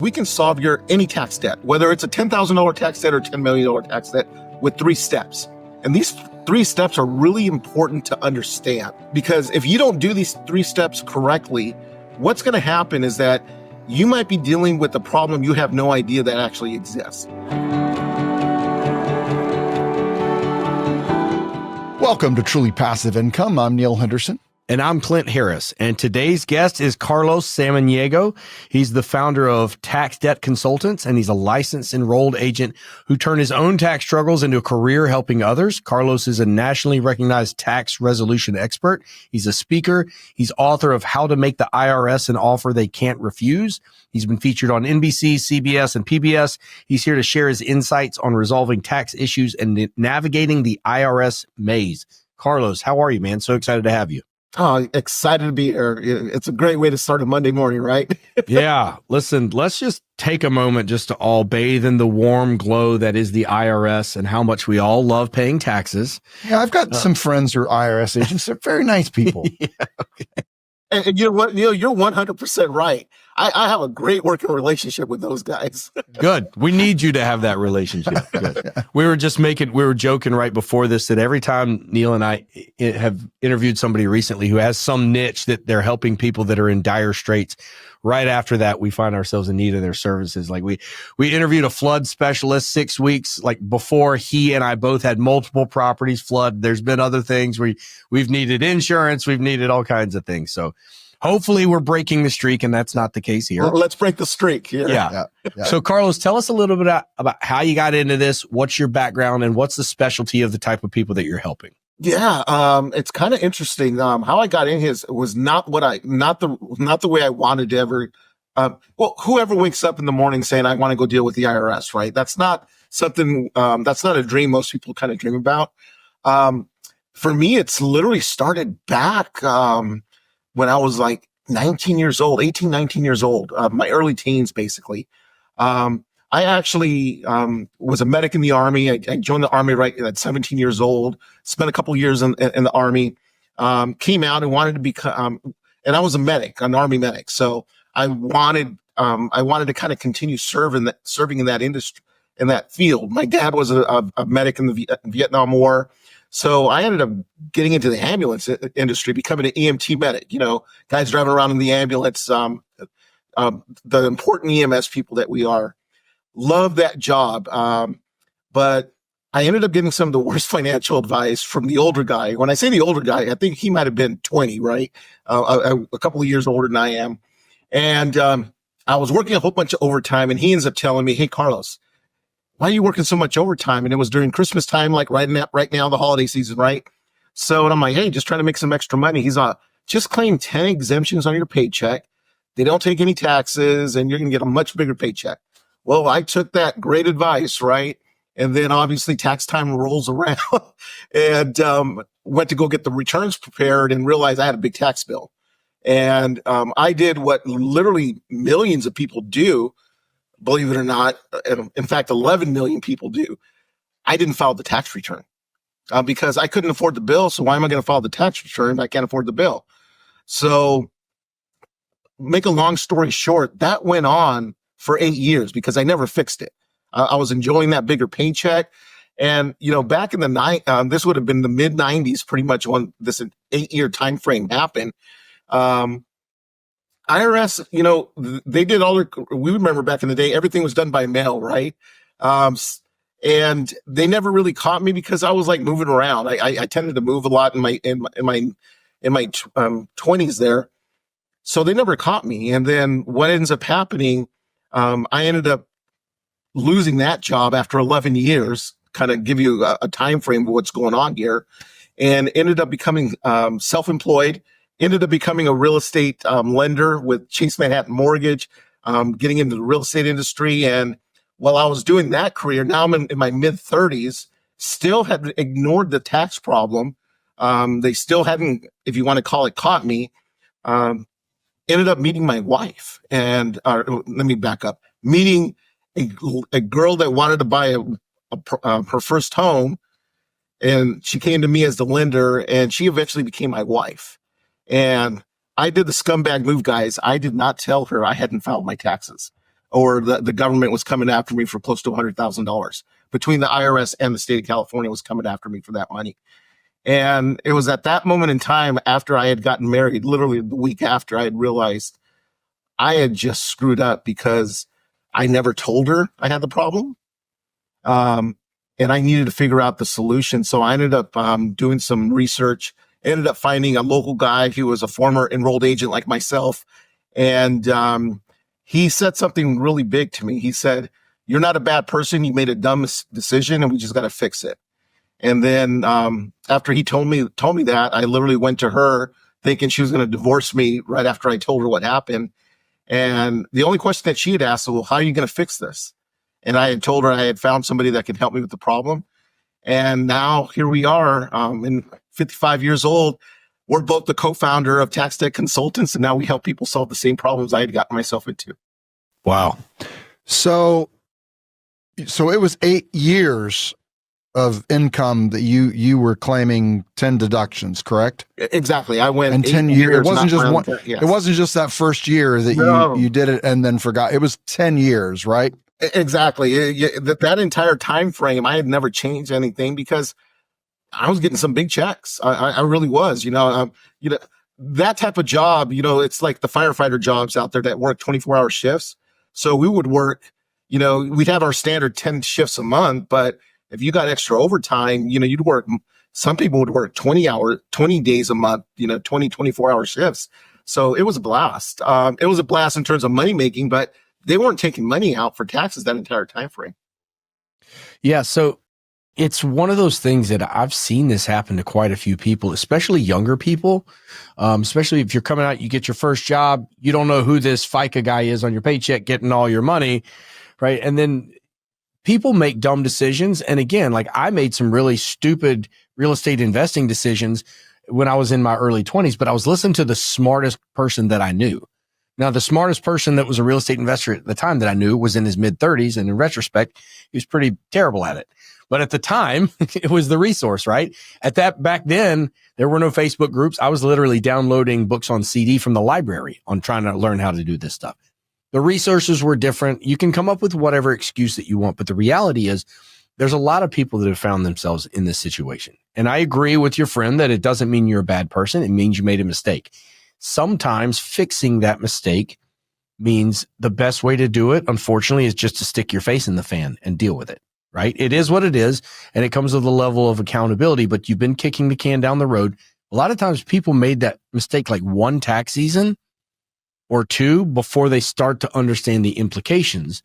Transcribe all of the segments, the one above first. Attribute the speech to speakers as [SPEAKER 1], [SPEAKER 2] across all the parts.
[SPEAKER 1] We can solve your any tax debt, whether it's a $10,000 tax debt or $10 million tax debt, with 3 steps. And these 3 steps are really important to understand, because if you don't do these 3 steps correctly, what's going to happen is that you might be dealing with a problem you have no idea that actually exists.
[SPEAKER 2] Welcome to Truly Passive Income. I'm Neil Henderson.
[SPEAKER 3] And I'm Clint Harris. And today's guest is Carlos Samaniego. He's the founder of Tax Debt Consultants, and he's a licensed enrolled agent who turned his own tax struggles into a career helping others. Carlos is a nationally recognized tax resolution expert. He's a speaker. He's author of How to Make the IRS an Offer They Can't Refuse. He's been featured on NBC, CBS, and PBS. He's here to share his insights on resolving tax issues and navigating the IRS maze. Carlos, how are you, man? So excited to have you.
[SPEAKER 1] Oh, excited to be here. It's a great way to start a Monday morning, right?
[SPEAKER 3] Yeah. Listen, let's just take a moment just to all bathe in the warm glow that is the IRS and how much we all love paying taxes.
[SPEAKER 2] Yeah, I've got some friends who are IRS agents. They're very nice people.
[SPEAKER 3] Yeah, okay.
[SPEAKER 1] And you know what, Neil, you're 100% right. I have a great working relationship with those guys.
[SPEAKER 3] Good. We need you to have that relationship. Good. We were joking right before this that every time Neil and I have interviewed somebody recently who has some niche that they're helping people that are in dire straits, right after that, we find ourselves in need of their services. Like we interviewed a flood specialist 6 weeks, like before he and I both had multiple properties flood. There's been other things we've needed insurance. We've needed all kinds of things. So hopefully we're breaking the streak, and that's not the case here.
[SPEAKER 1] Well, let's break the streak here.
[SPEAKER 3] Yeah. So Carlos, tell us a little bit about how you got into this. What's your background and what's the specialty of the type of people that you're helping?
[SPEAKER 1] Yeah. It's kind of interesting. How I got in here was not the way I wanted to ever, well, whoever wakes up in the morning saying, I want to go deal with the IRS, right? That's not something, that's not a dream most people kind of dream about. For me, it's literally started back, when I was like 19 years old, my early teens, basically. I actually was a medic in the Army. I joined the Army right at 17 years old, spent a couple of years in the Army, came out and wanted to become, and I was a medic, an Army medic. So I wanted to kind of continue serving in that industry, in that field. My dad was a medic in the Vietnam War. So I ended up getting into the ambulance industry, becoming an EMT medic, guys driving around in the ambulance, the important EMS people that we are. Love that job. But I ended up getting some of the worst financial advice from the older guy. When I say the older guy, I think he might have been 20, right? A couple of years older than I am. And I was working a whole bunch of overtime, and he ends up telling me, hey, Carlos, why are you working so much overtime? And it was during Christmas time, like right now, the holiday season, right? So, and I'm like, hey, just trying to make some extra money. He's just claim 10 exemptions on your paycheck. They don't take any taxes, and you're going to get a much bigger paycheck. Well, I took that great advice, right? And then obviously tax time rolls around and went to go get the returns prepared and realized I had a big tax bill. And I did what literally millions of people do, believe it or not. In fact, 11 million people do. I didn't file the tax return because I couldn't afford the bill. So why am I going to file the tax return if I can't afford the bill? So make a long story short, that went on for 8 years because I never fixed it. I was enjoying that bigger paycheck. And, back in the this would have been the mid 90s, pretty much when this 8-year time frame happened. IRS, they did we remember back in the day, everything was done by mail, right? And they never really caught me because I was like moving around. I tended to move a lot in my 20s there. So they never caught me. And then what ends up happening, I ended up losing that job after 11 years, kind of give you a time frame of what's going on here, and ended up becoming self-employed. Ended up becoming a real estate lender with Chase Manhattan Mortgage, getting into the real estate industry. And while I was doing that career, now I'm in my mid 30s, still had ignored the tax problem. They still hadn't, if you want to call it, caught me. Ended up meeting my wife, and let me back up. Meeting a girl that wanted to buy her first home, and she came to me as the lender, and she eventually became my wife. And I did the scumbag move, guys. I did not tell her I hadn't filed my taxes. or the government was coming after me for close to $100,000. Between the IRS and the state of California was coming after me for that money. And it was at that moment in time, after I had gotten married, literally the week after, I had realized I had just screwed up because I never told her I had the problem. And I needed to figure out the solution. So I ended up doing some research, ended up finding a local guy who was a former enrolled agent like myself. And he said something really big to me. He said, "You're not a bad person. You made a dumb decision and we just got to fix it." And then after he told me that, I literally went to her thinking she was going to divorce me right after I told her what happened. And the only question that she had asked was, "Well, how are you going to fix this?" And I had told her I had found somebody that could help me with the problem. And now here we are, in 55 years old. We're both the co-founder of Tax Debt Consultants, and now we help people solve the same problems I had gotten myself into.
[SPEAKER 3] Wow.
[SPEAKER 2] So it was 8 years of income that you were claiming 10 deductions, correct?
[SPEAKER 1] Exactly. I went
[SPEAKER 2] and 10 years. It wasn't just one.
[SPEAKER 1] Yes.
[SPEAKER 2] It wasn't just that first year that you did it and then forgot. It was 10 years, right?
[SPEAKER 1] Exactly. That entire time frame, I had never changed anything because I was getting some big checks. I really was. That type of job. It's like the firefighter jobs out there that work 24-hour shifts. So we would work. We'd have our standard 10 shifts a month, but if you got extra overtime, you'd work. Some people would work 20 days a month. 24-hour shifts. So it was a blast. It was a blast in terms of money making, but they weren't taking money out for taxes that entire time frame.
[SPEAKER 3] Yeah. So it's one of those things that I've seen this happen to quite a few people, especially younger people. Especially if you're coming out, you get your first job, you don't know who this FICA guy is on your paycheck getting all your money, right? And then people make dumb decisions. And again, like I made some really stupid real estate investing decisions when I was in my early 20s, but I was listening to the smartest person that I knew. Now, the smartest person that was a real estate investor at the time that I knew was in his mid-30s. And in retrospect, he was pretty terrible at it. But at the time, it was the resource, right? Back then, there were no Facebook groups. I was literally downloading books on CD from the library on trying to learn how to do this stuff. The resources were different. You can come up with whatever excuse that you want. But the reality is there's a lot of people that have found themselves in this situation. And I agree with your friend that it doesn't mean you're a bad person. It means you made a mistake. Sometimes fixing that mistake means the best way to do it, unfortunately, is just to stick your face in the fan and deal with it, right? It is what it is, and it comes with a level of accountability, but you've been kicking the can down the road. A lot of times people made that mistake like one tax season or two before they start to understand the implications.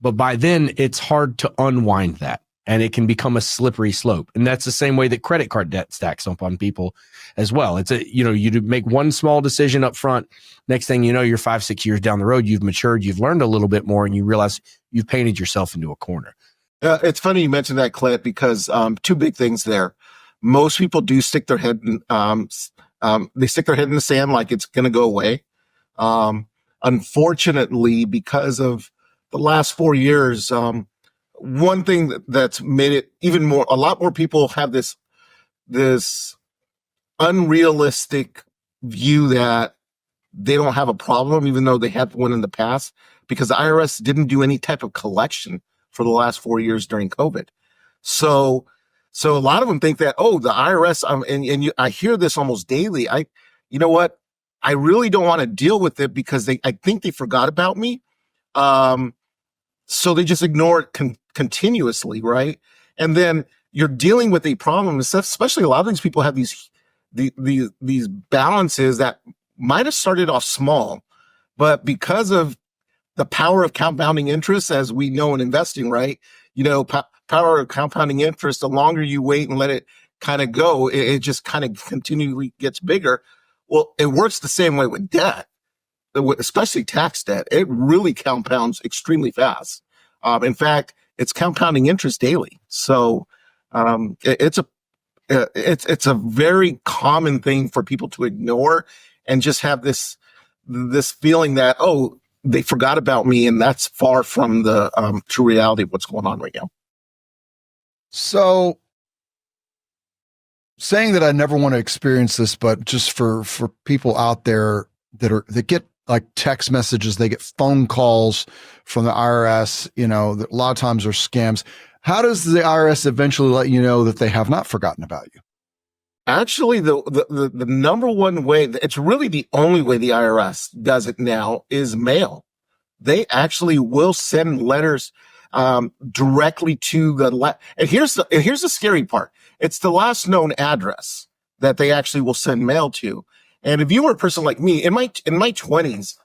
[SPEAKER 3] But by then, it's hard to unwind that. And it can become a slippery slope. And that's the same way that credit card debt stacks up on people as well. It's you do make one small decision up front. Next thing you know, you're 5-6 years down the road, you've matured, you've learned a little bit more, and you realize you've painted yourself into a corner.
[SPEAKER 1] It's funny you mentioned that, Clint, because two big things there. Most people do stick their head in, they stick their head in the sand like it's going to go away. Unfortunately, because of the last 4 years, one thing that's made it even more, a lot more people have this unrealistic view that they don't have a problem, even though they had one in the past, because the IRS didn't do any type of collection for the last 4 years during COVID. So a lot of them think that, the IRS, I hear this almost daily. You know what? I really don't want to deal with it because I think they forgot about me. So they just ignore it continuously, right? And then you're dealing with a problem, especially a lot of these people have these balances that might have started off small, but because of the power of compounding interest, as we know in investing, right? Power of compounding interest, the longer you wait and let it kind of go, it just kind of continually gets bigger. Well, it works the same way with debt, especially tax debt. It really compounds extremely fast. In fact, it's compounding interest daily. So it's a very common thing for people to ignore and just have this feeling that, they forgot about me, and that's far from the true reality of what's going on right now.
[SPEAKER 2] So saying that I never want to experience this, but just for people out there that get like text messages, they get phone calls from the IRS, that a lot of times are scams. How does the IRS eventually let you know that they have not forgotten about you?
[SPEAKER 1] Actually, the number one way, it's really the only way the IRS does it now, is mail. They actually will send letters directly to and here's the scary part. It's the last known address that they actually will send mail to. And if you were a person like me in my 20s,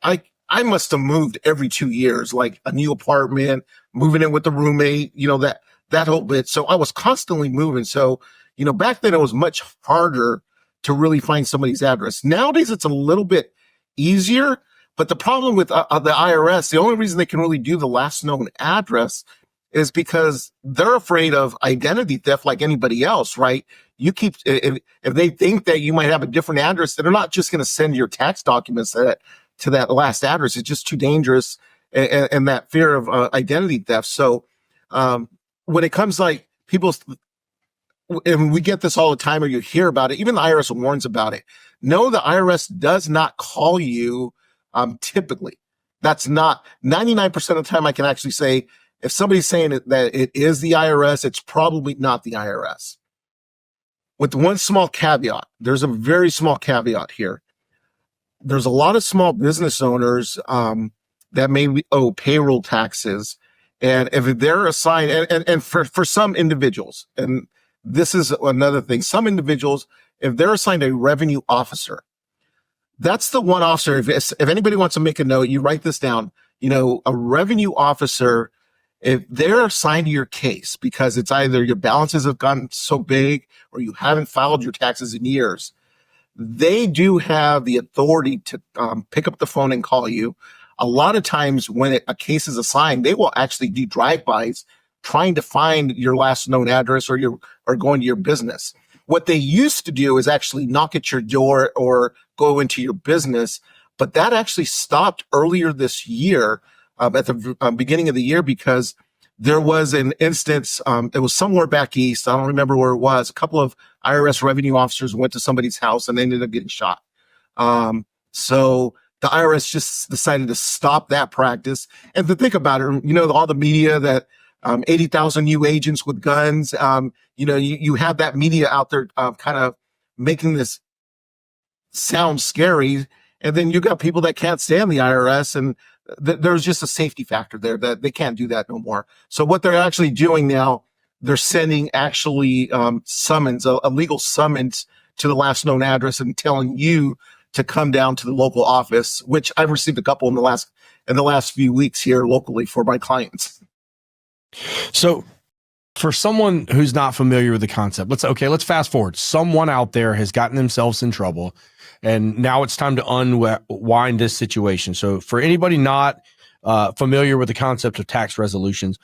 [SPEAKER 1] I must have moved every 2 years, like a new apartment, moving in with the roommate, that whole bit. So I was constantly moving. So, back then it was much harder to really find somebody's address. Nowadays it's a little bit easier, but the problem with the IRS, the only reason they can really do the last known address is because they're afraid of identity theft like anybody else, right? If they think that you might have a different address, they're not just going to send your tax documents to that last address. It's just too dangerous, and that fear of identity theft. So when it comes like and we get this all the time, or you hear about it, even the IRS warns about it. No, the IRS does not call you typically. That's not 99% of the time. I can actually say if somebody's saying that it is the IRS, it's probably not the IRS. With one small caveat, there's a very small caveat here. There's a lot of small business owners that may owe payroll taxes. And if they're assigned, and for some individuals, and this is another thing, some individuals, if they're assigned a revenue officer, that's the one officer. If anybody wants to make a note, you write this down. A revenue officer, if they're assigned to your case because it's either your balances have gotten so big or you haven't filed your taxes in years, they do have the authority to pick up the phone and call you. A lot of times when a case is assigned, they will actually do drive-bys trying to find your last known address or going to your business. What they used to do is actually knock at your door or go into your business, but that actually stopped earlier this year at the beginning of the year because there was an instance, it was somewhere back east, I don't remember where it was, a couple of IRS revenue officers went to somebody's house and they ended up getting shot. So the IRS just decided to stop that practice. And to think about it, all the media that 80,000 new agents with guns. You have that media out there kind of making this sound scary. And then you got people that can't stand the IRS. And there's just a safety factor there that they can't do that no more. So what they're actually doing now, they're sending actually summons, a legal summons to the last known address and telling you to come down to the local office, which I've received a couple in the last few weeks here locally for my clients.
[SPEAKER 3] So for someone who's not familiar with the concept, let's fast forward. Someone out there has gotten themselves in trouble and now it's time to unwind this situation. So for anybody not familiar with the concept of tax resolutions,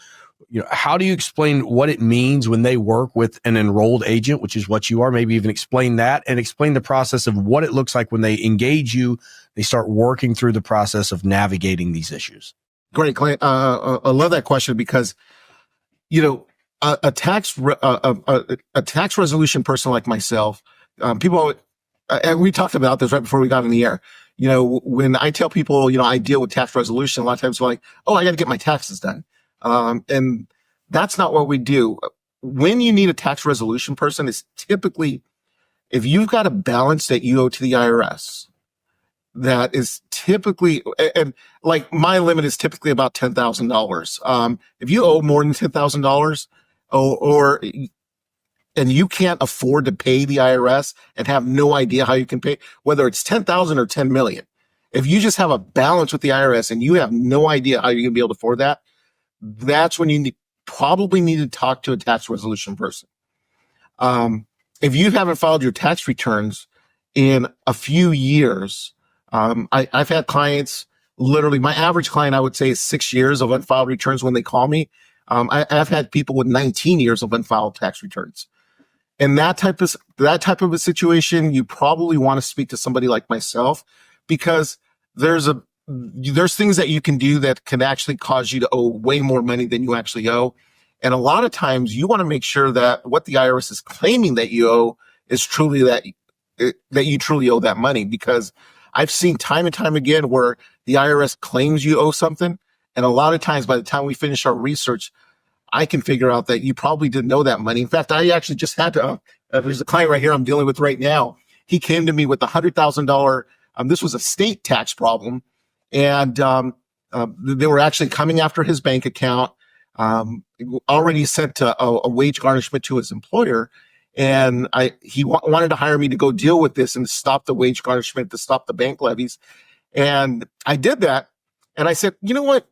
[SPEAKER 3] how do you explain what it means when they work with an enrolled agent, which is what you are? Maybe even explain that and explain the process of what it looks like when they engage you, they start working through the process of navigating these issues.
[SPEAKER 1] Great, Clint. I love that question because a tax resolution person like myself, people, and we talked about this right before we got in the air. When I tell people, I deal with tax resolution, a lot of times they're like, oh, I got to get my taxes done. And that's not what we do. When you need a tax resolution person, it's typically if you've got a balance that you owe to the IRS, that is typically, and like my limit is typically about $10,000. If you owe more than $10,000 and you can't afford to pay the IRS and have no idea how you can pay, whether it's 10,000 or 10 million, if you just have a balance with the IRS and you have no idea how you're going to be able to afford that, that's when you probably need to talk to a tax resolution person. If you haven't filed your tax returns in a few years, I've had clients, literally my average client, I would say, is 6 years of unfiled returns when they call me. I've had people with 19 years of unfiled tax returns. In that type of a situation, you probably want to speak to somebody like myself because there's things that you can do that can actually cause you to owe way more money than you actually owe. And a lot of times you want to make sure that what the IRS is claiming that you owe is truly that you truly owe that money, because I've seen time and time again where the IRS claims you owe something. And a lot of times by the time we finish our research, I can figure out that you probably didn't know that money. In fact, I actually just had to, there's a client right here I'm dealing with right now. He came to me with $100,000. This was a state tax problem. And they were actually coming after his bank account, already sent a wage garnishment to his employer. And he wanted to hire me to go deal with this and stop the wage garnishment, to stop the bank levies. And I did that. And I said, you know what?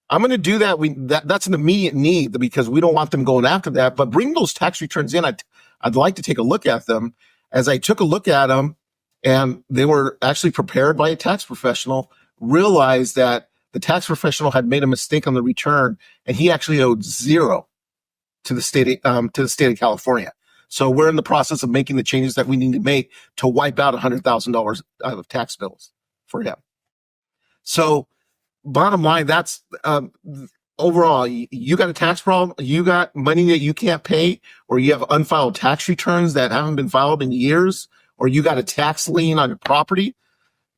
[SPEAKER 1] I'm going to do that. That's an immediate need because we don't want them going after that. But bring those tax returns in. I'd like to take a look at them. As I took a look at them, and they were actually prepared by a tax professional, realized that the tax professional had made a mistake on the return, and he actually owed zero to the state of California. So we're in the process of making the changes that we need to make to wipe out $100,000 of tax bills for him. So bottom line, that's overall, you got a tax problem, you got money that you can't pay, or you have unfiled tax returns that haven't been filed in years, or you got a tax lien on your property,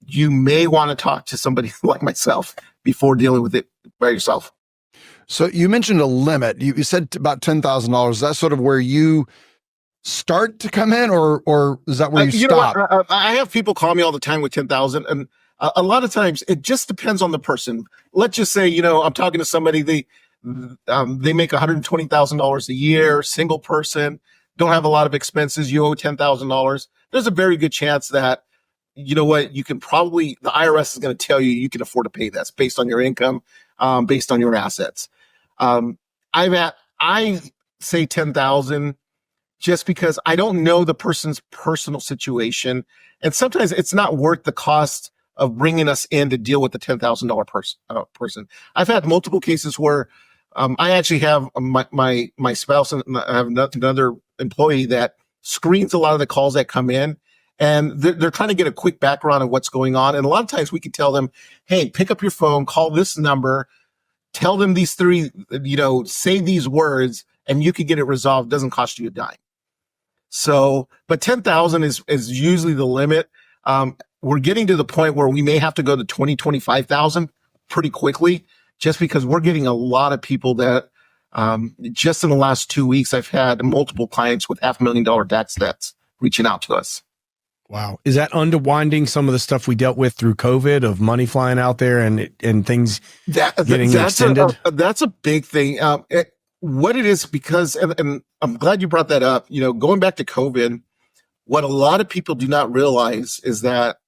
[SPEAKER 1] you may want to talk to somebody like myself before dealing with it by yourself.
[SPEAKER 2] So you mentioned a limit. You said about $10,000. Is that sort of where you start to come in, or is that where you stop?
[SPEAKER 1] Know what? I have people call me all the time with 10,000, and a lot of times it just depends on the person. Let's just say, I'm talking to somebody, they make $120,000 a year, single person, don't have a lot of expenses, you owe $10,000. There's a very good chance that, you know what, you can probably, the IRS is going to tell you can afford to pay this based on your income, based on your assets. I say 10,000 just because I don't know the person's personal situation. And sometimes it's not worth the cost of bringing us in to deal with the $10,000 person. I've had multiple cases where I actually have my spouse and I have another employee that screens a lot of the calls that come in, and they're trying to get a quick background of what's going on. And a lot of times we can tell them, hey, pick up your phone, call this number, tell them these three, say these words, and you can get it resolved. It doesn't cost you a dime. So, but 10,000 is usually the limit. We're getting to the point where we may have to go to 20, 25,000 pretty quickly, just because we're getting a lot of people that, just in the last 2 weeks, I've had multiple clients with $500,000 tax debts reaching out to us.
[SPEAKER 3] Wow. Is that unwinding some of the stuff we dealt with through COVID of money flying out there and things getting extended?
[SPEAKER 1] That's a big thing. What it is, because, and I'm glad you brought that up, going back to COVID, what a lot of people do not realize is that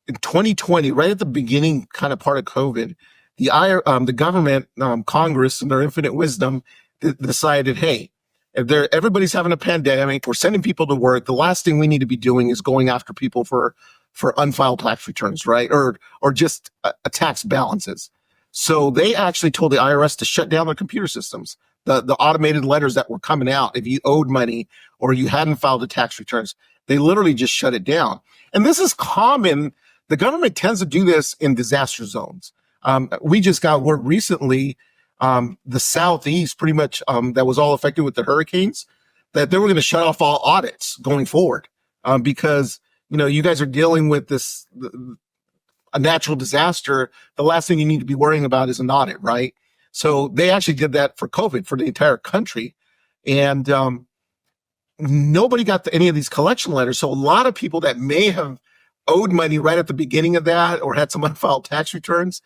[SPEAKER 1] in 2020, right at the beginning kind of part of COVID, the government, Congress, in their infinite wisdom, decided, hey, if everybody's having a pandemic, we're sending people to work, the last thing we need to be doing is going after people for unfiled tax returns, right? Or just tax balances. So they actually told the IRS to shut down their computer systems, the automated letters that were coming out. If you owed money or you hadn't filed the tax returns, they literally just shut it down. And this is common. The government tends to do this in disaster zones. We just got word recently, the Southeast pretty much, that was all affected with the hurricanes, that they were going to shut off all audits going forward, because, you guys are dealing with this, a natural disaster. The last thing you need to be worrying about is an audit, right? So they actually did that for COVID for the entire country. And, nobody got any of these collection letters. So a lot of people that may have owed money right at the beginning of that or had some unfiled tax returns,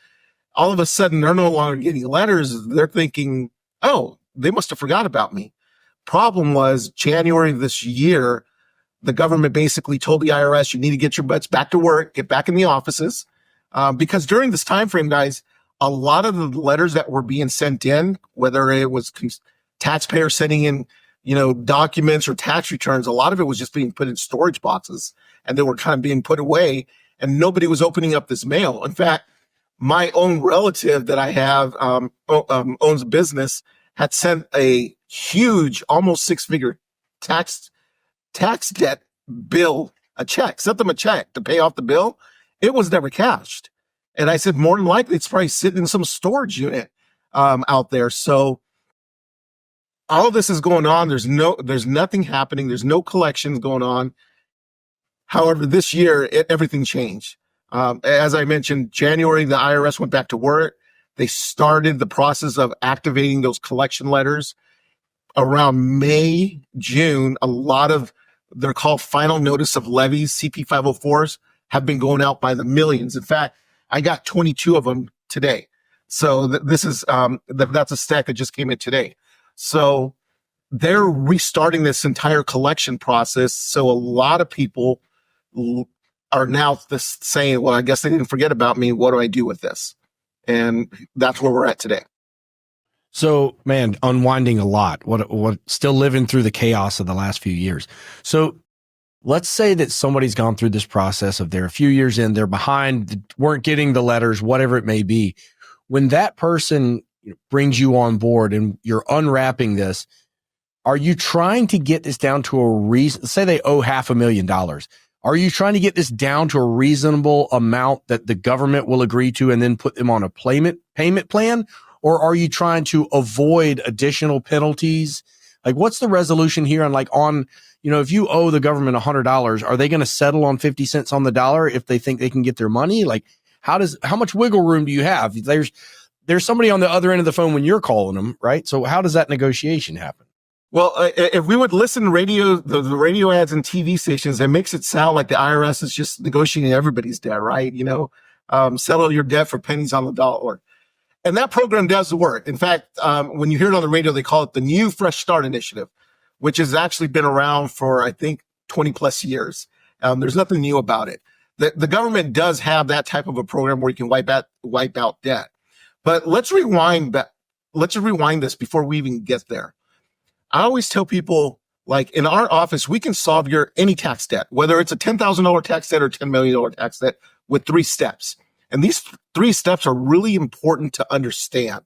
[SPEAKER 1] all of a sudden they're no longer getting letters. They're thinking, oh, they must have forgot about me. Problem was, January of this year, the government basically told the IRS, you need to get your butts back to work, get back in the offices. Because during this time frame, guys, a lot of the letters that were being sent in, whether it was taxpayers sending in, documents or tax returns, a lot of it was just being put in storage boxes, and they were kind of being put away, and nobody was opening up this mail. In fact, my own relative that I have, owns a business, had sent a huge, almost six-figure tax debt bill, sent them a check to pay off the bill. It was never cashed. And I said, more than likely, it's probably sitting in some storage unit, out there. So all of this is going on. There's nothing happening. There's no collections going on. However, this year, everything changed. As I mentioned, January, the IRS went back to work. They started the process of activating those collection letters. Around May, June, a lot of, they're called final notice of levies, CP 504s, have been going out by the millions. In fact, I got 22 of them today. So this is, that's a stack that just came in today. So they're restarting this entire collection process. So a lot of people are now saying, well, I guess they didn't forget about me. What do I do with this? And that's where we're at today.
[SPEAKER 3] So, man, unwinding a lot. What still living through the chaos of the last few years. So let's say that somebody's gone through this process of they're a few years in, they're behind, weren't getting the letters, whatever it may be. When that person brings you on board and you're unwrapping this, are you trying to get this down to a reason? Say they owe $500,000. Are you trying to get this down to a reasonable amount that the government will agree to and then put them on a payment plan? Or are you trying to avoid additional penalties? Like, what's the resolution here on, if you owe the government $100, are they going to settle on 50 cents on the dollar if they think they can get their money? Like, how much wiggle room do you have? There's somebody on the other end of the phone when you're calling them, right? So how does that negotiation happen?
[SPEAKER 1] Well, if we would listen to the radio ads and TV stations, it makes it sound like the IRS is just negotiating everybody's debt, right? Settle your debt for pennies on the dollar. And that program does work. In fact, when you hear it on the radio, they call it the New Fresh Start Initiative, which has actually been around for, I think, 20 plus years. There's nothing new about it. The government does have that type of a program where you can wipe out debt. But let's rewind this before we even get there. I always tell people, like, in our office, we can solve your any tax debt, whether it's a $10,000 tax debt or $10 million tax debt, with 3 steps. And these 3 steps are really important to understand.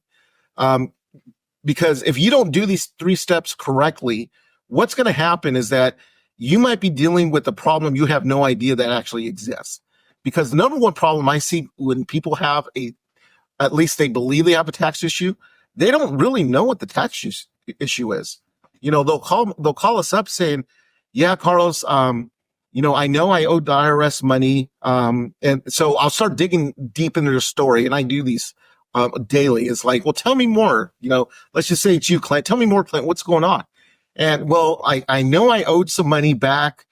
[SPEAKER 1] Because if you don't do these 3 steps correctly, what's going to happen is that you might be dealing with a problem you have no idea that actually exists. Because the number one problem I see when people have at least they believe they have a tax issue, they don't really know what the tax issue is. They'll call us up saying, yeah, Carlos, I know I owed the IRS money. And so I'll start digging deep into their story. And I do these daily. It's like, well, tell me more. Let's just say it's you, Clint. Tell me more, Clint. What's going on? And well, I know I owed some money back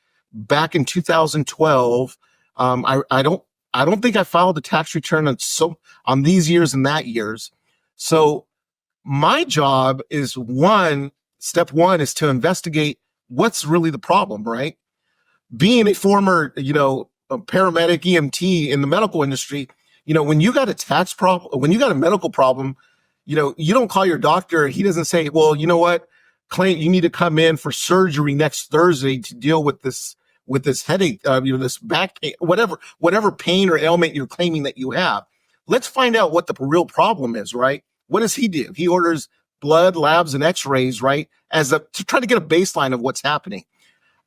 [SPEAKER 1] in 2012. I don't think I filed a tax return on these years and that years. So my job is step one is to investigate what's really the problem, right? Being a former, a paramedic EMT in the medical industry, when you got a tax problem, when you got a medical problem, you don't call your doctor. He doesn't say, well, you know what, Clint, you need to come in for surgery next Thursday to deal with this headache, this back pain, whatever pain or ailment you're claiming that you have. Let's find out what the real problem is, right? What does he do? He orders blood, labs, and x-rays, right? To try to get a baseline of what's happening.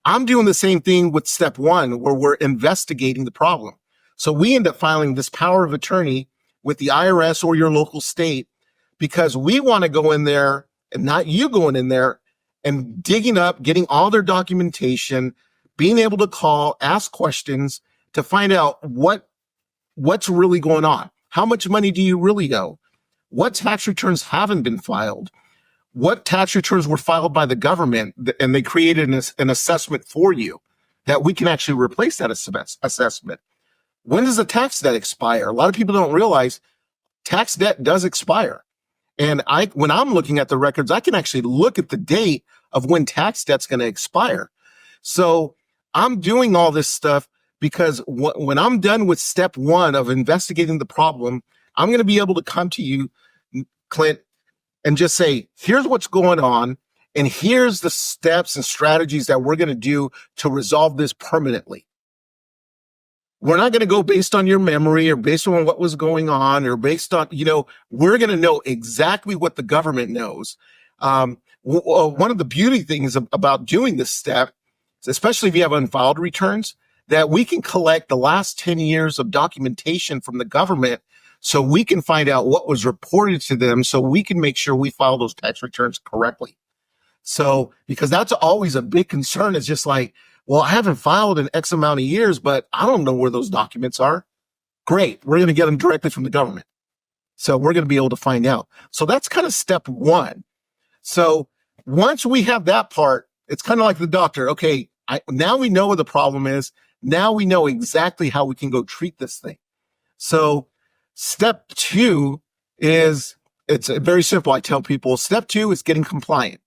[SPEAKER 1] I'm doing the same thing with step 1, where we're investigating the problem. So we end up filing this power of attorney with the IRS or your local state, because we want to go in there, and not you going in there and digging up, getting all their documentation, being able to call, ask questions to find out what's really going on. How much money do you really owe? What tax returns haven't been filed? What tax returns were filed by the government and they created an assessment for you that we can actually replace that assessment? When does the tax debt expire? A lot of people don't realize tax debt does expire. And when I'm looking at the records, I can actually look at the date of when tax debt's going to expire. So I'm doing all this stuff because when I'm done with step 1 of investigating the problem, I'm going to be able to come to you, Clint, and just say, here's what's going on, and here's the steps and strategies that we're going to do to resolve this permanently. We're not going to go based on your memory or based on what was going on or based on, we're going to know exactly what the government knows. One of the beauty things about doing this step, especially if you have unfiled returns, that we can collect the last 10 years of documentation from the government so we can find out what was reported to them so we can make sure we file those tax returns correctly. So, because that's always a big concern, is just like, Well, I haven't filed in X amount of years, but I don't know where those documents are. Great. We're going to get them directly from the government. So we're going to be able to find out. So that's kind of step one. So once we have that part, it's kind of like the doctor. Okay, now we know what the problem is. Now we know exactly how we can go treat this thing. So step two is, it's very simple. I tell people step two is getting compliant.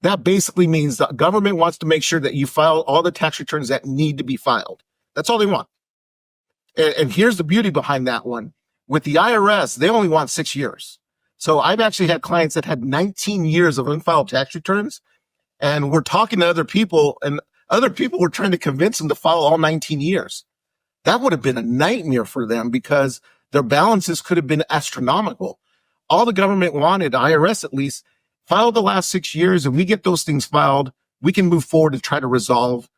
[SPEAKER 1] That basically means the government wants to make sure that you file all the tax returns that need to be filed. That's all they want. And here's the beauty behind that one. With the IRS, they only want 6 years. So I've actually had clients that had 19 years of unfiled tax returns, and we're talking to other people, and other people were trying to convince them to file all 19 years. That would have been a nightmare for them because their balances could have been astronomical. All the government wanted, IRS at least, file the last 6 years, and we get those things filed. We can move forward to try to resolve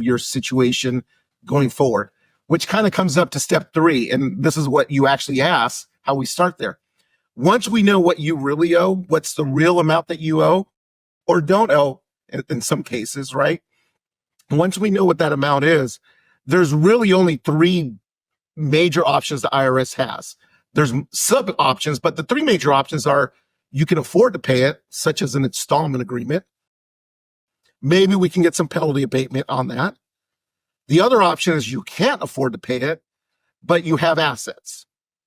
[SPEAKER 1] your situation going forward, which kind of comes up to step three. And this is what you actually ask, how we start there. Once we know what you really owe, what's the real amount that you owe or don't owe in some cases, right? Once we know what that amount is, there's really only three major options the IRS has. There's sub options, but the three major options are you can afford to pay it, such as an installment agreement. Maybe we can get some penalty abatement on that. The other option is you can't afford to pay it, but you have assets.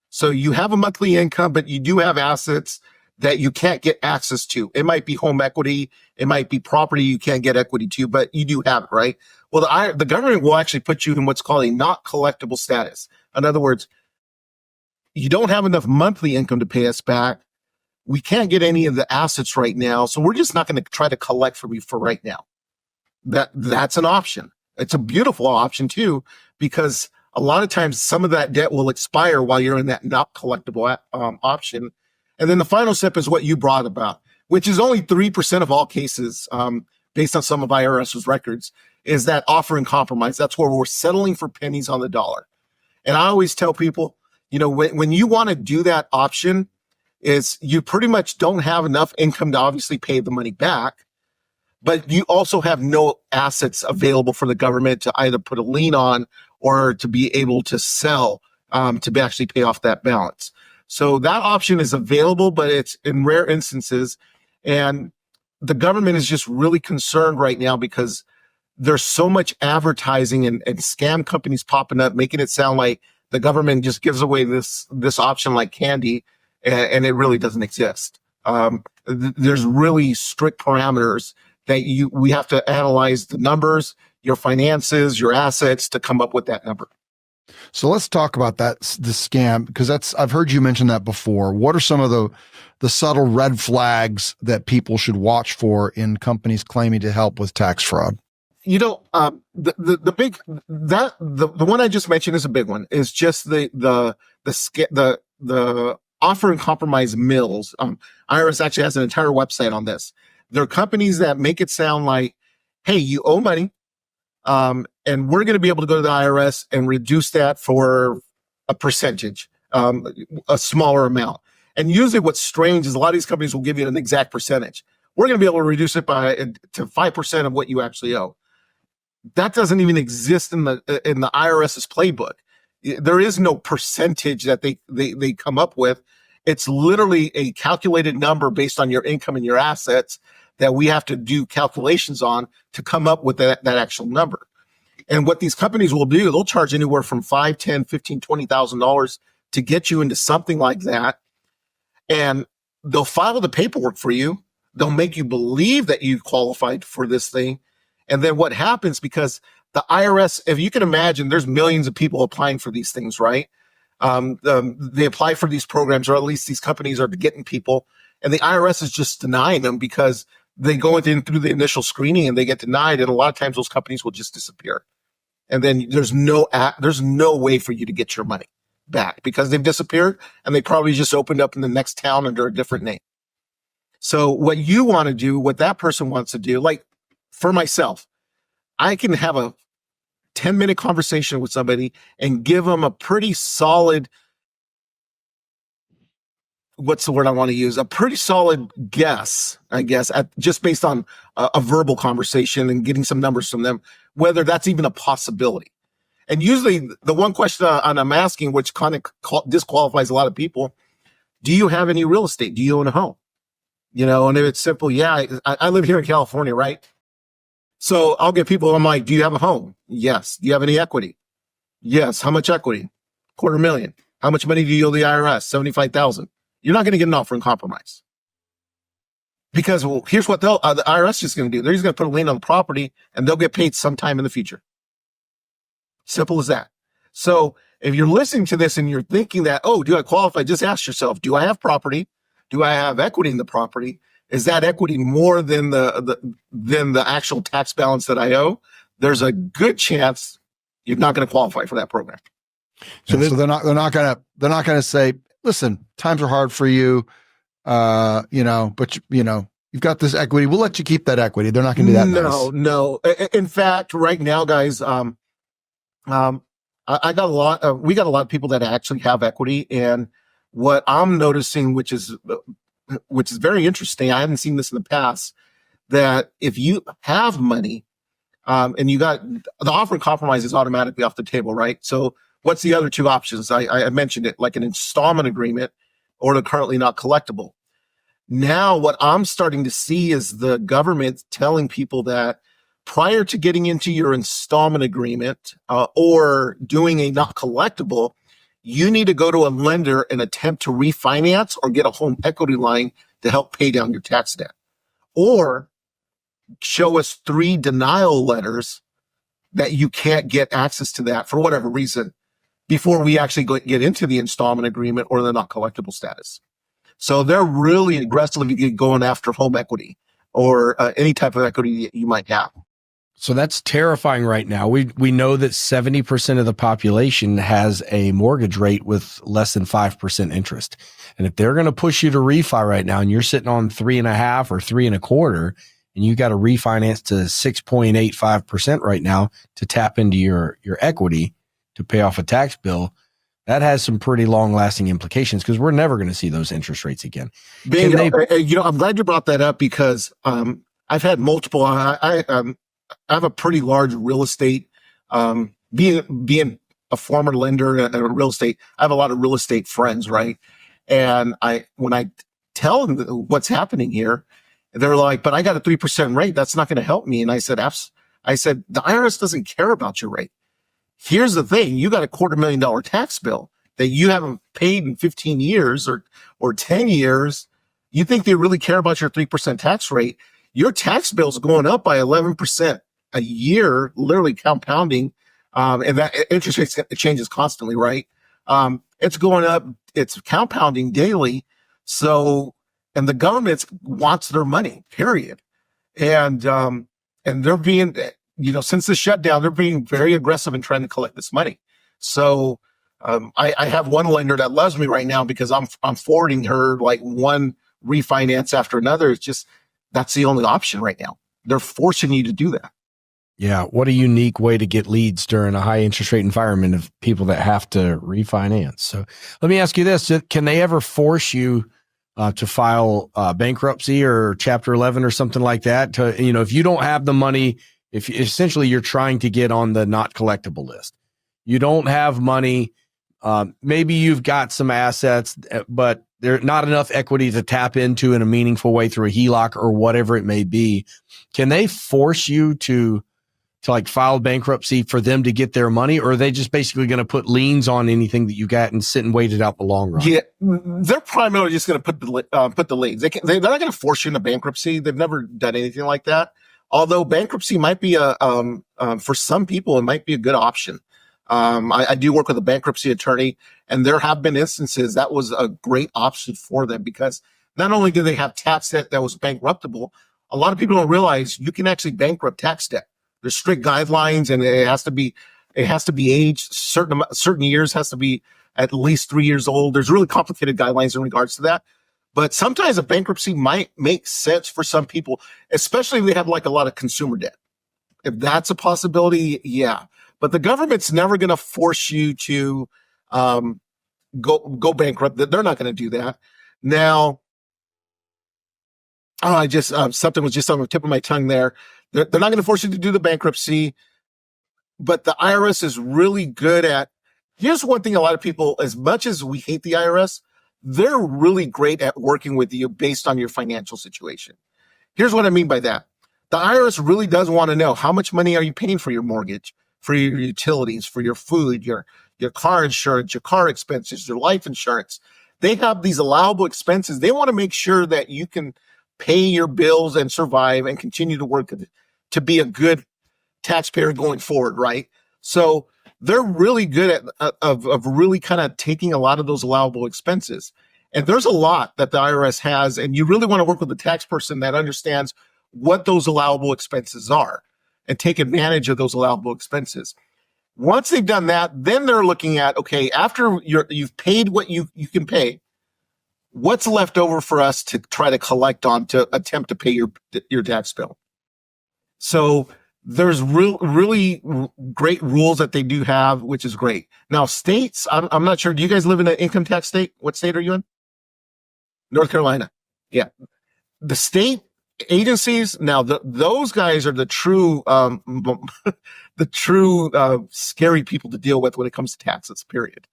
[SPEAKER 1] So you have a monthly income, but you do have assets that you can't get access to. It might be home equity. It might be property you can't get equity to, but you do have it, right? Well, the government will actually put you in what's called a not collectible status. In other words, you don't have enough monthly income to pay us back. We can't get any of the assets right now, so we're just not going to try to collect from you for right now. That's an option. It's a beautiful option too, because a lot of times some of that debt will expire while you're in that not collectible option. And then the final step is what you brought about, which is only 3% of all cases, based on some of IRS's records, is that offer and compromise. That's where we're settling for pennies on the dollar. And I always tell people, when you want to do that option, is you pretty much don't have enough income to obviously pay the money back, but you also have no assets available for the government to either put a lien on or to be able to sell to actually pay off that balance. So that option is available, but it's in rare instances. And the government is just really concerned right now because there's so much advertising and scam companies popping up, making it sound like the government just gives away this option like candy, and it really doesn't exist. There's really strict parameters that we have to analyze the numbers, your finances, your assets to come up with that number.
[SPEAKER 2] So let's talk about the scam, because I've heard you mention that before. What are some of the subtle red flags that people should watch for in companies claiming to help with tax fraud?
[SPEAKER 1] The one I just mentioned is a big one. Is just the offer and compromise mills. IRS actually has an entire website on this. There are companies that make it sound like, hey, you owe money, and we're going to be able to go to the IRS and reduce that for a percentage, a smaller amount. And usually what's strange is a lot of these companies will give you an exact percentage. We're going to be able to reduce it to 5% of what you actually owe. That doesn't even exist in the IRS's playbook. There is no percentage that they come up with. It's literally a calculated number based on your income and your assets that we have to do calculations on to come up with that actual number. And what these companies will do, they'll charge anywhere from $5, $10, $15, $20,000 to get you into something like that. And they'll file the paperwork for you. They'll make you believe that you qualified for this thing. And then what happens, because the IRS, if you can imagine, there's millions of people applying for these things, right? They apply for these programs, or at least these companies are getting people, and the IRS is just denying them because they go in through the initial screening and they get denied. And a lot of times those companies will just disappear. And then there's no way for you to get your money back because they've disappeared and they probably just opened up in the next town under a different name. So what you want to do, what that person wants to do, like for myself, I can have a 10-minute conversation with somebody and give them a pretty solid what's the word I want to use? A pretty solid guess, I guess, just based on a verbal conversation and getting some numbers from them, whether that's even a possibility. And usually the one question I'm asking, which kind of disqualifies a lot of people, do you have any real estate? Do you own a home? And if it's simple, yeah, I live here in California, right? So I'll get people, I'm like, do you have a home? Yes. Do you have any equity? Yes. How much equity? $250,000. How much money do you owe the IRS? $75,000. You're not going to get an offer in compromise. Because, well, here's what the IRS is going to do. They're just going to put a lien on the property and they'll get paid sometime in the future. Simple as that. So if you're listening to this and you're thinking that, oh, do I qualify? Just ask yourself, do I have property? Do I have equity in the property? Is that equity more than the actual tax balance that I owe? There's a good chance you're not going to qualify for that program.
[SPEAKER 2] So they're not going to say, listen, times are hard for you, but you've got this equity. We'll let you keep that equity. They're not going to do that.
[SPEAKER 1] No. In fact, right now, guys, we got a lot of people that actually have equity, and what I'm noticing, which is very interesting, I haven't seen this in the past, that if you have money, and you got the offer of compromise is automatically off the table, right? So what's the other two options? I mentioned it, like an installment agreement or the currently not collectible. Now, what I'm starting to see is the government telling people that prior to getting into your installment agreement or doing a not collectible, you need to go to a lender and attempt to refinance or get a home equity line to help pay down your tax debt. Or show us 3 denial letters that you can't get access to that for whatever reason before we actually get into the installment agreement or the not collectible status. So they're really aggressively going after home equity or any type of equity that you might have.
[SPEAKER 3] So that's terrifying right now. We know that 70% of the population has a mortgage rate with less than 5% interest. And if they're going to push you to refi right now and you're sitting on 3.5 or 3.25, and you got to refinance to 6.85% right now to tap into your equity to pay off a tax bill, that has some pretty long lasting implications because we're never going to see those interest rates again.
[SPEAKER 1] I'm glad you brought that up because I've had multiple. I have a pretty large real estate. Being a former lender in real estate, I have a lot of real estate friends, right? And when I tell them what's happening here, they're like, but I got a 3% rate. That's not going to help me. And I said, the IRS doesn't care about your rate. Here's the thing. You got a $250,000 tax bill that you haven't paid in 15 years or 10 years. You think they really care about your 3% tax rate? Your tax bill's going up by 11% a year, literally compounding. And that interest rate changes constantly, right? It's going up. It's compounding daily. So, and the government wants their money, period. And they're being, since the shutdown, they're being very aggressive in trying to collect this money. So, I have one lender that loves me right now because I'm forwarding her like one refinance after another. It's just, that's the only option right now. They're forcing you to do that.
[SPEAKER 3] Yeah. What a unique way to get leads during a high interest rate environment of people that have to refinance. So let me ask you this. Can they ever force you to file bankruptcy or Chapter 11 or something like that? If you don't have the money, if essentially you're trying to get on the not collectible list, you don't have money. Maybe you've got some assets, but there's not enough equity to tap into in a meaningful way through a HELOC or whatever it may be. Can they force you to like file bankruptcy for them to get their money, or are they just basically going to put liens on anything that you got and sit and wait it out the long run?
[SPEAKER 1] Yeah, they're primarily just going to put the liens. They're not going to force you into bankruptcy. They've never done anything like that. Although bankruptcy might be for some people, it might be a good option. I do work with a bankruptcy attorney, and there have been instances that was a great option for them because not only do they have tax debt that was bankruptable, a lot of people don't realize you can actually bankrupt tax debt. There's strict guidelines, and it has to be aged certain years, has to be at least 3 years old. There's really complicated guidelines in regards to that. But sometimes a bankruptcy might make sense for some people, especially if they have like a lot of consumer debt. If that's a possibility, yeah. But the government's never going to force you to go bankrupt. They're not going to do that. Now, I just something was just on the tip of my tongue there. They're not going to force you to do the bankruptcy, but the IRS is really good at. Here's one thing: a lot of people, as much as we hate the IRS, they're really great at working with you based on your financial situation. Here's what I mean by that: the IRS really does want to know how much money are you paying for your mortgage, for your utilities, for your food, your car insurance, your car expenses, your life insurance. They have these allowable expenses. They want to make sure that you can pay your bills and survive and continue to work to be a good taxpayer going forward, right? So they're really good at of really kind of taking a lot of those allowable expenses. And there's a lot that the IRS has, and you really want to work with a tax person that understands what those allowable expenses are and take advantage of those allowable expenses. Once they've done that, then they're looking at, okay, after you've paid what you can pay, what's left over for us to try to collect on to attempt to pay your tax bill. So there's really great rules that they do have, which is great. Now, states, I'm not sure. Do you guys live in an income tax state? What state are you in? North Carolina. Yeah. The state agencies, now those guys are the true, scary people to deal with when it comes to taxes, period.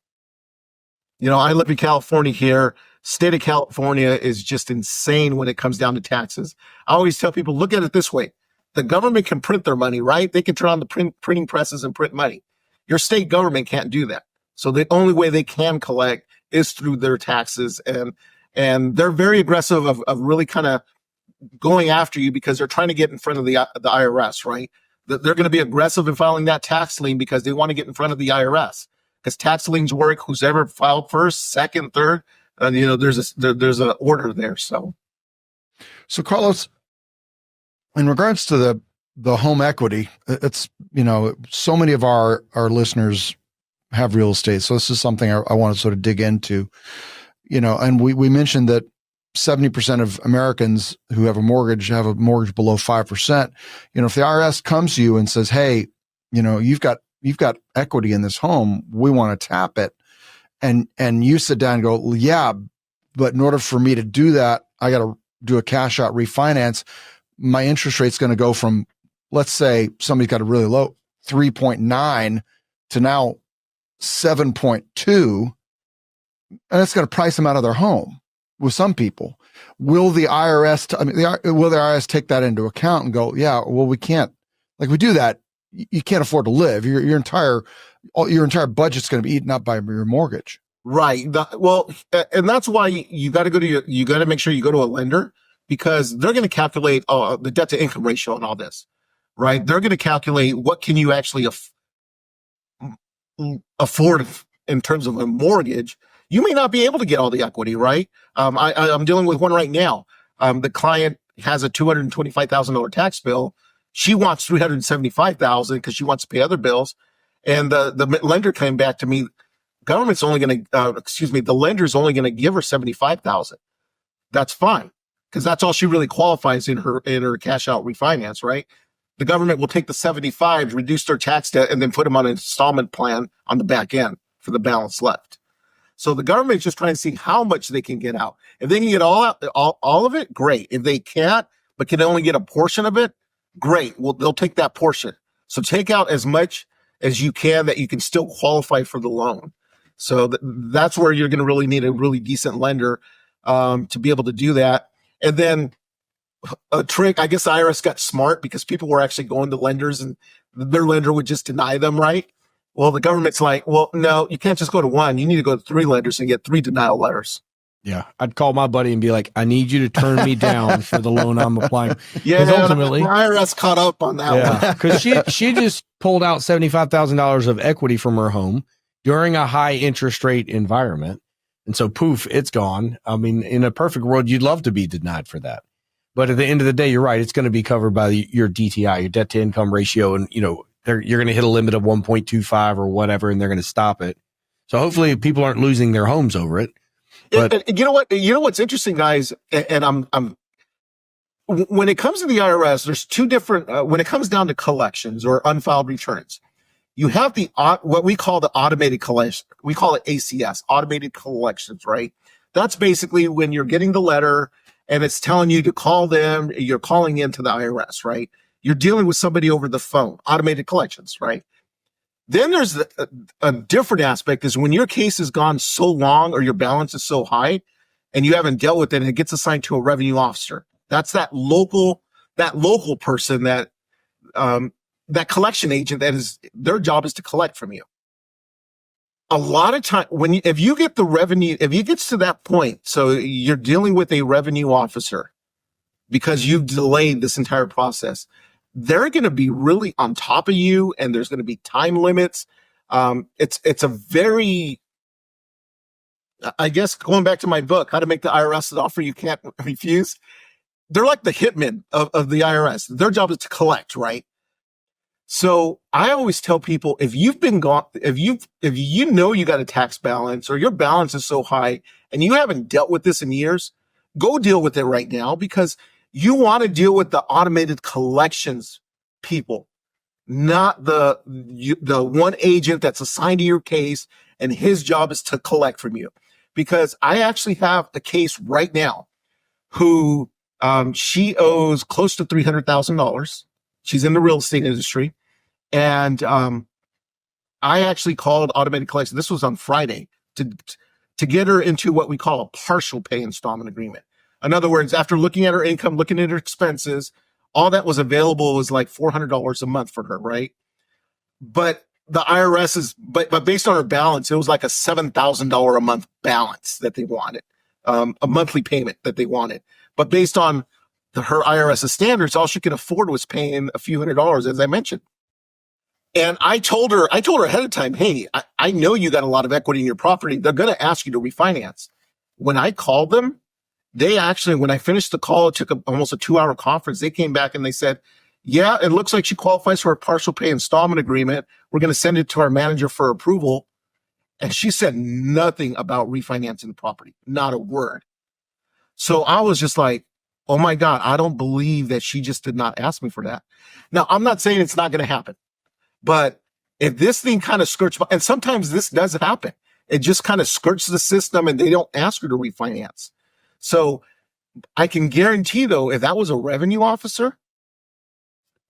[SPEAKER 1] I live in California here. State of California is just insane when it comes down to taxes. I always tell people, look at it this way. The government can print their money, right? They can turn on the printing presses and print money. Your state government can't do that. So the only way they can collect is through their taxes. And they're very aggressive of really kind of going after you because they're trying to get in front of the IRS, right? They're going to be aggressive in filing that tax lien because they want to get in front of the IRS. Because tax liens work, who's ever filed first, second, third, there's an order there. So
[SPEAKER 2] Carlos, in regards to the home equity, it's, so many of our listeners have real estate. So this is something I want to sort of dig into, and we mentioned that 70% of Americans who have a mortgage below 5%. If the IRS comes to you and says, hey, you've got equity in this home, we want to tap it. And you sit down and go, well, yeah, but in order for me to do that, I got to do a cash out refinance. My interest rate's going to go from, let's say somebody's got a really low 3.9 to now 7.2. And it's going to price them out of their home with some people. Will the IRS take that into account and go, yeah, well, we can't, we do that. You can't afford to live. Your entire budget's going to be eaten up by your mortgage.
[SPEAKER 1] Right. And that's why you got to make sure you go to a lender, because they're going to calculate the debt to income ratio and all this, right? They're going to calculate what can you actually afford in terms of a mortgage. You may not be able to get all the equity, right? I'm dealing with one right now. The client has a $225,000 tax bill. She wants $375,000 because she wants to pay other bills. And the lender came back to me. Government's only going to, the lender's only going to give her $75,000. That's fine, because that's all she really qualifies in her cash out refinance, right? The government will take the 75, reduce their tax debt, and then put them on an installment plan on the back end for the balance left. So the government's just trying to see how much they can get out. If they can get all of it, great. If they can't, but can only get a portion of it, great. Well, they'll take that portion. So take out as much as you can that you can still qualify for the loan. So that's where you're going to really need a really decent lender to be able to do that. And then a trick, I guess the IRS got smart because people were actually going to lenders and their lender would just deny them, right? Well, the government's like, well, no, you can't just go to one. You need to go to 3 lenders and get 3 denial letters.
[SPEAKER 3] Yeah. I'd call my buddy and be like, I need you to turn me down for the loan I'm applying.
[SPEAKER 1] Yeah,
[SPEAKER 3] ultimately,
[SPEAKER 1] the IRS caught up on that one.
[SPEAKER 3] Because she just pulled out $75,000 of equity from her home during a high interest rate environment. And so poof, it's gone. I mean, in a perfect world, you'd love to be denied for that. But at the end of the day, you're right. It's going to be covered by your DTI, your debt to income ratio. And, you're going to hit a limit of 1.25 or whatever, and they're going to stop it. So hopefully people aren't losing their homes over it. But
[SPEAKER 1] you know what? You know what's interesting, guys? And I'm when it comes to the IRS, there's 2 different, when it comes down to collections or unfiled returns, you have what we call the automated collection. We call it ACS, automated collections, right? That's basically when you're getting the letter and it's telling you to call them, you're calling into the IRS, right? You're dealing with somebody over the phone, automated collections, right? Then there's a different aspect is when your case has gone so long or your balance is so high and you haven't dealt with it and it gets assigned to a revenue officer. That's that local person that collection agent that is their job is to collect from you. A lot of time if you get the revenue, if you gets to that point, so you're dealing with a revenue officer because you've delayed this entire process, they're going to be really on top of you and there's going to be time limits. It's a very, I guess going back to my book, How to Make the IRS an Offer You Can't Refuse. They're like the hitmen of the IRS. Their job is to collect, right? So I always tell people, if you've been gone, if you know you got a tax balance or your balance is so high and you haven't dealt with this in years, go deal with it right now because you want to deal with the automated collections people, not the one agent that's assigned to your case and his job is to collect from you. Because I actually have a case right now who she owes close to $300,000. She's in the real estate industry. And I actually called automated collection. This was on Friday to get her into what we call a partial pay installment agreement. In other words, after looking at her income, looking at her expenses, all that was available was like $400 a month for her, right? But the IRS is, but based on her balance, it was like a $7,000 a month balance that they wanted, a monthly payment that they wanted. But based on her IRS standards, all she could afford was paying a few $100s, as I mentioned. And I told her ahead of time, hey, I know you got a lot of equity in your property. They're going to ask you to refinance. When I called them, they actually, when I finished the call, it took almost a 2-hour conference. They came back and they said, yeah, it looks like she qualifies for a partial pay installment agreement. We're going to send it to our manager for approval. And she said nothing about refinancing the property, not a word. So I was just like, oh my God, I don't believe that she just did not ask me for that. Now, I'm not saying it's not going to happen. But if this thing kind of skirts, and sometimes this does happen, it just kind of skirts the system and they don't ask her to refinance. So I can guarantee though, if that was a revenue officer,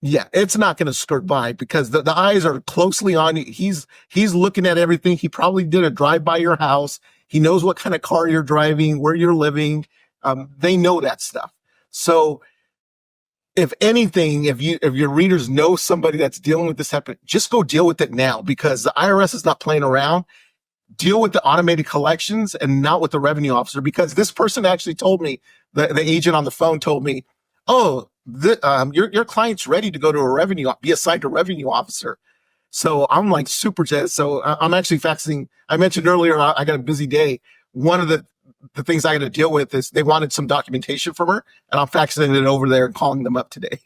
[SPEAKER 1] yeah, it's not going to skirt by because the eyes are closely on you. He's looking at everything. He probably did a drive by your house. He knows what kind of car you're driving, where you're living. They know that stuff. So if anything, if your readers know somebody that's dealing with this happen, just go deal with it now because the IRS is not playing around. Deal with the automated collections and not with the revenue officer because this person actually told me, the agent on the phone told me, oh, your client's ready to go to be assigned to a revenue officer. So I'm like super jealous. So I'm actually faxing. I mentioned earlier, I got a busy day. One of the things I got to deal with is they wanted some documentation from her and I'm faxing it over there and calling them up today.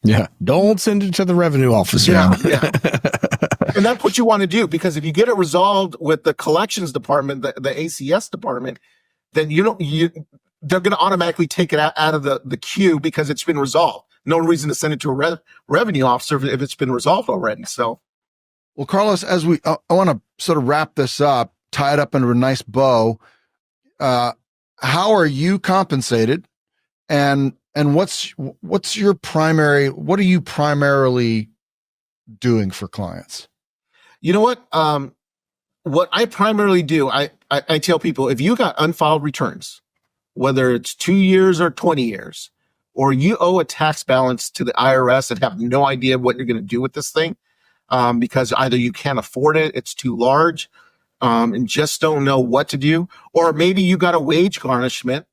[SPEAKER 3] Yeah. Don't send it to the revenue officer.
[SPEAKER 1] Yeah. And that's what you want to do because if you get it resolved with the collections department, the ACS department, then they're going to automatically take it out of the queue because it's been resolved. No reason to send it to a revenue officer if it's been resolved already. So,
[SPEAKER 2] well, Carlos, as I want to sort of wrap this up, tie it up into a nice bow. How are you compensated, and what are you primarily doing for clients?
[SPEAKER 1] You know what? What I primarily do, I tell people, if you got unfiled returns, whether it's 2 years or 20 years, or you owe a tax balance to the IRS and have no idea what you're going to do with this thing, because either you can't afford it, it's too large, and just don't know what to do, or maybe you got a wage garnishment,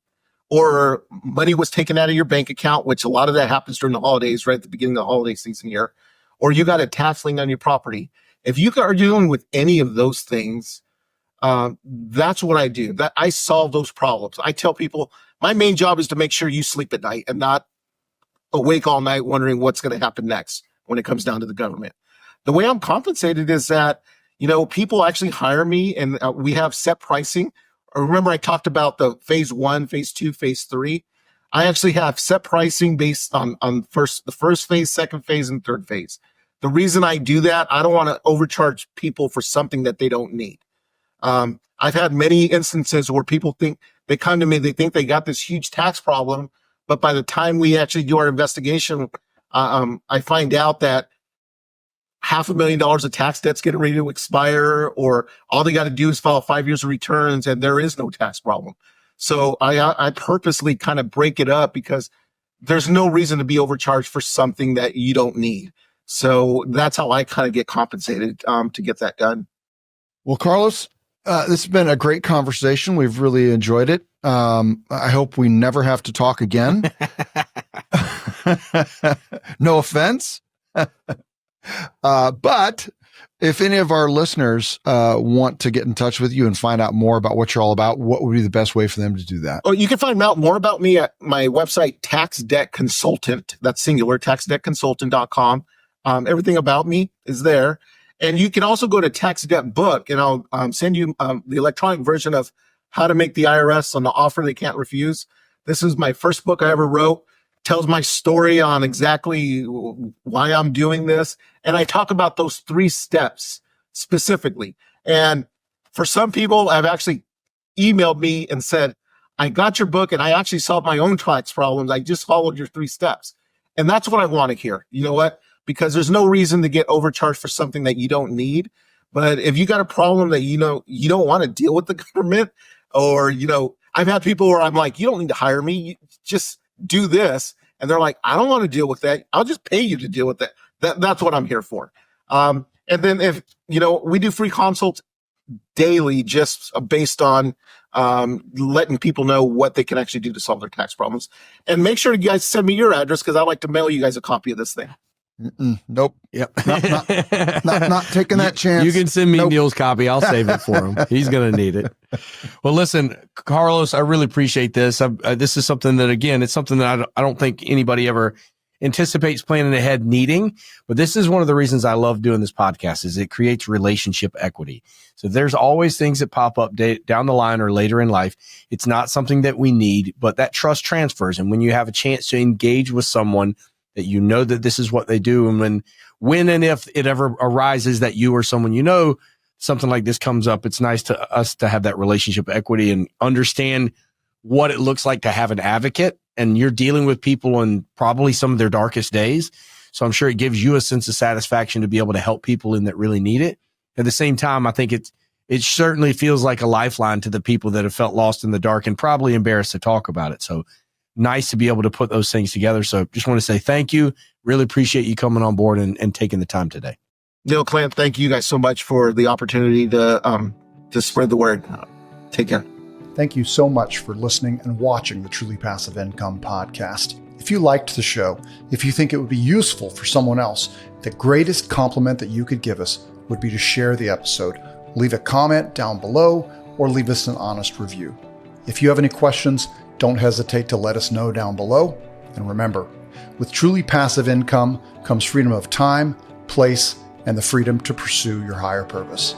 [SPEAKER 1] or money was taken out of your bank account, which a lot of that happens during the holidays, right at the beginning of the holiday season here, or you got a tax lien on your property. If you are dealing with any of those things, that's what I do. That I solve those problems. I tell people my main job is to make sure you sleep at night and not awake all night wondering what's going to happen next when it comes down to the government. The way I'm compensated is that, people actually hire me and we have set pricing. Remember I talked about the phase 1, phase 2, phase 3. I actually have set pricing based on the first phase, second phase, and third phase. The reason I do that, I don't want to overcharge people for something that they don't need. I've had many instances where people think they come to me, they think they got this huge tax problem, but by the time we actually do our investigation, I find out that $500,000 of tax debt's getting ready to expire, or all they got to do is file 5 years of returns and there is no tax problem. So I purposely kind of break it up because there's no reason to be overcharged for something that you don't need. So that's how I kind of get compensated to get that done.
[SPEAKER 2] Well, Carlos, this has been a great conversation. We've really enjoyed it. I hope we never have to talk again. No offense. But if any of our listeners want to get in touch with you and find out more about what you're all about, what would be the best way for them to do that?
[SPEAKER 1] Oh, you can find out more about me at my website, Tax Debt Consultant. That's singular, taxdebtconsultant.com. Everything about me is there. And you can also go to Tax Debt Book, and I'll send you the electronic version of How to Make the IRS on the Offer They Can't Refuse. This is my first book I ever wrote. Tells my story on exactly why I'm doing this. And I talk about those 3 steps specifically. And for some people, I've actually emailed me and said, I got your book and I actually solved my own tax problems. I just followed your 3 steps. And that's what I want to hear. You know what? Because there's no reason to get overcharged for something that you don't need. But if you got a problem that, you don't want to deal with the government, or, I've had people where I'm like, you don't need to hire me. You just do this. And they're like, I don't want to deal with that. I'll just pay you to deal with that. That's what I'm here for. And then if, we do free consults daily, just based on letting people know what they can actually do to solve their tax problems. And make sure you guys send me your address, because I'd like to mail you guys a copy of this thing.
[SPEAKER 2] Nope.
[SPEAKER 3] Yep.
[SPEAKER 2] Not taking that chance.
[SPEAKER 3] You can send me Neil's copy. I'll save it for him. He's going to need it. Well, listen, Carlos, I really appreciate this. This is something that, again, it's something that I don't think anybody ever anticipates planning ahead needing, but this is one of the reasons I love doing this podcast, is it creates relationship equity. So there's always things that pop up down the line or later in life. It's not something that we need, but that trust transfers. And when you have a chance to engage with someone that that this is what they do, and when and if it ever arises that you or someone something like this comes up, it's nice to us to have that relationship equity and understand what it looks like to have an advocate. And you're dealing with people in probably some of their darkest days. So I'm sure it gives you a sense of satisfaction to be able to help people in that really need it. At the same time, I think it certainly feels like a lifeline to the people that have felt lost in the dark and probably embarrassed to talk about it. So nice to be able to put those things together. So just want to say thank you. Really appreciate you coming on board and taking the time today.
[SPEAKER 1] Neil, Clint, thank you guys so much for the opportunity to spread the word. Take care.
[SPEAKER 4] Thank you so much for listening and watching the Truly Passive Income podcast. If you liked the show, if you think it would be useful for someone else, the greatest compliment that you could give us would be to share the episode. Leave a comment down below or leave us an honest review. If you have any questions, don't hesitate to let us know down below. And remember, with truly passive income comes freedom of time, place, and the freedom to pursue your higher purpose.